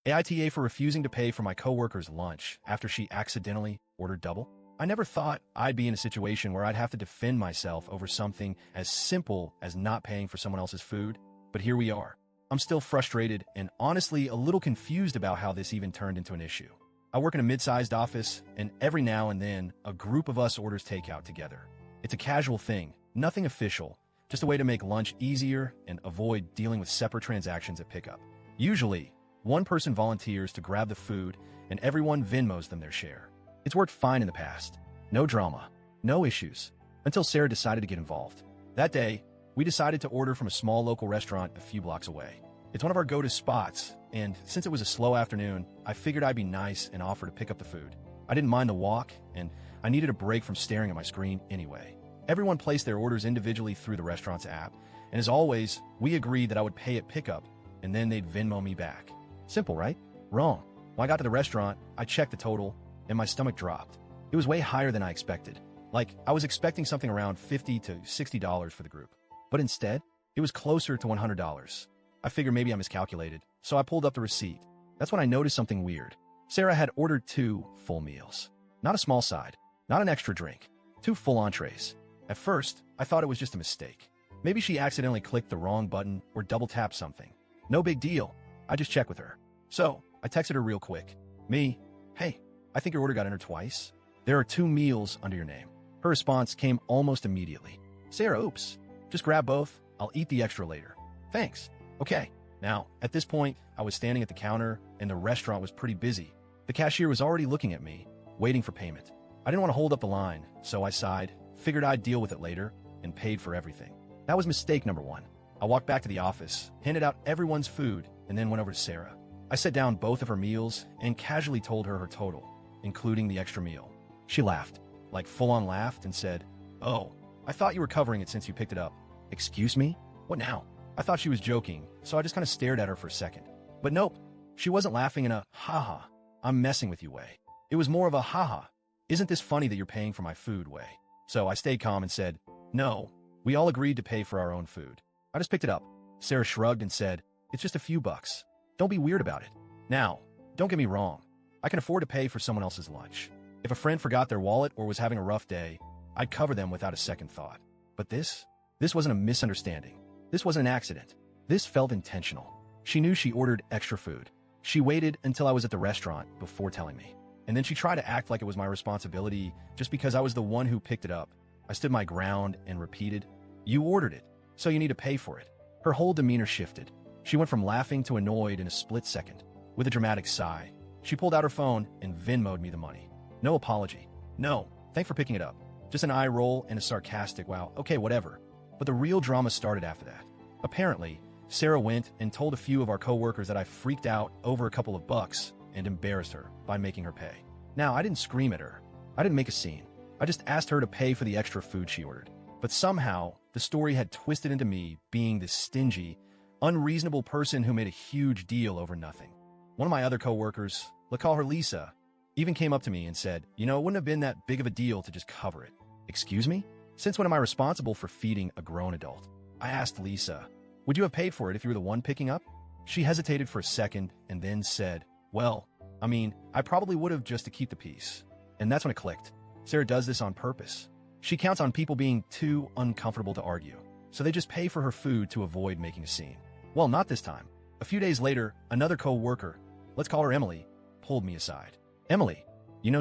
AITA for refusing to pay for my coworker's lunch after she accidentally ordered double? I never thought I'd be in a situation where I'd have to defend myself over something as simple as not paying for someone else's food, but here we are. I'm still frustrated and honestly a little confused about how this even turned into an issue. I work in a mid-sized office, and every now and then, a group of us orders takeout together. It's a casual thing, nothing official, just a way to make lunch easier and avoid dealing with separate transactions at pickup. Usually, one person volunteers to grab the food, and everyone Venmos them their share. It's worked fine in the past. No drama, no issues, until Sarah decided to get involved. That day, we decided to order from a small local restaurant a few blocks away. It's one of our go-to spots, and since it was a slow afternoon, I figured I'd be nice and offer to pick up the food. I didn't mind the walk, and I needed a break from staring at my screen anyway. Everyone placed their orders individually through the restaurant's app, and as always, we agreed that I would pay at pickup, and then they'd Venmo me back. Simple, right? Wrong. When I got to the restaurant, I checked the total, and my stomach dropped. It was way higher than I expected. Like, I was expecting something around $50 to $60 for the group. But instead, it was closer to $100. I figured maybe I miscalculated, so I pulled up the receipt. That's when I noticed something weird. Sarah had ordered 2 full meals. Not a small side, not an extra drink, 2 full entrees. At first, I thought it was just a mistake. Maybe she accidentally clicked the wrong button or double-tapped something. No big deal. I just checked with her. So, I texted her real quick. Hey, I think your order got entered twice. There are 2 meals under your name. Her response came almost immediately. Sarah, oops. Just grab both. I'll eat the extra later. Thanks. Okay. Now, at this point, I was standing at the counter, and the restaurant was pretty busy. The cashier was already looking at me, waiting for payment. I didn't want to hold up the line, so I sighed, figured I'd deal with it later, and paid for everything. That was mistake number 1. I walked back to the office, handed out everyone's food, and then went over to Sarah. I set down both of her meals and casually told her total, including the extra meal. She laughed, like full-on laughed, and said, "Oh, I thought you were covering it since you picked it up." Excuse me? What now? I thought she was joking, so I just kind of stared at her for a second. But nope, she wasn't laughing in a "haha, I'm messing with you" way. It was more of a "haha, isn't this funny that you're paying for my food" way. So I stayed calm and said, "No, we all agreed to pay for our own food. I just picked it up." Sarah shrugged and said, "It's just a few bucks. Don't be weird about it." Now, don't get me wrong. I can afford to pay for someone else's lunch. If a friend forgot their wallet or was having a rough day, I'd cover them without a second thought. But this wasn't a misunderstanding. This wasn't an accident. This felt intentional. She knew she ordered extra food. She waited until I was at the restaurant before telling me. And then she tried to act like it was my responsibility just because I was the one who picked it up. I stood my ground and repeated, "You ordered it, so you need to pay for it." Her whole demeanor shifted. She went from laughing to annoyed in a split second. With a dramatic sigh, she pulled out her phone and Venmo'd me the money. No apology. No, thanks for picking it up. Just an eye roll and a sarcastic, "Wow, okay, whatever." But the real drama started after that. Apparently, Sarah went and told a few of our coworkers that I freaked out over a couple of bucks and embarrassed her by making her pay. Now, I didn't scream at her. I didn't make a scene. I just asked her to pay for the extra food she ordered. But somehow, the story had twisted into me being this stingy, unreasonable person who made a huge deal over nothing. One of my other coworkers, let's call her Lisa, even came up to me and said, "It wouldn't have been that big of a deal to just cover it." Excuse me? Since when am I responsible for feeding a grown adult? I asked Lisa, "Would you have paid for it if you were the one picking up?" She hesitated for a second and then said, "Well, I probably would have just to keep the peace." And that's when it clicked. Sarah does this on purpose. She counts on people being too uncomfortable to argue, so they just pay for her food to avoid making a scene. Well, not this time. A few days later, another co-worker, let's call her Emily, pulled me aside. "Emily,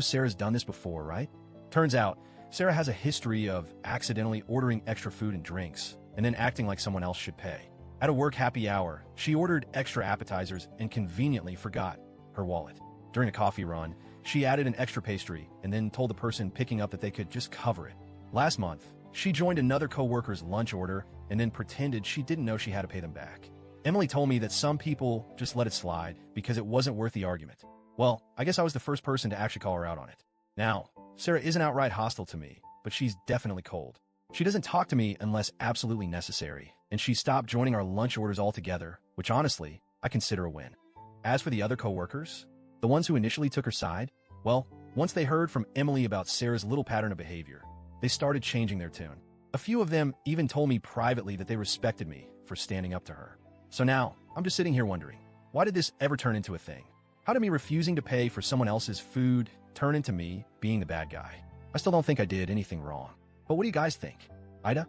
Sarah's done this before, right?" Turns out, Sarah has a history of accidentally ordering extra food and drinks, and then acting like someone else should pay. At a work happy hour, she ordered extra appetizers and conveniently forgot her wallet. During a coffee run, she added an extra pastry and then told the person picking up that they could just cover it. Last month, she joined another coworker's lunch order and then pretended she didn't know she had to pay them back. Emily told me that some people just let it slide because it wasn't worth the argument. Well, I guess I was the first person to actually call her out on it. Now, Sarah isn't outright hostile to me, but she's definitely cold. She doesn't talk to me unless absolutely necessary, and she stopped joining our lunch orders altogether, which honestly, I consider a win. As for the other coworkers, the ones who initially took her side, well, once they heard from Emily about Sarah's little pattern of behavior, they started changing their tune. A few of them even told me privately that they respected me for standing up to her. So now, I'm just sitting here wondering, Why did this ever turn into a thing? How did me refusing to pay for someone else's food turn into me being the bad guy? I still don't think I did anything wrong. But what do you guys think? AITA?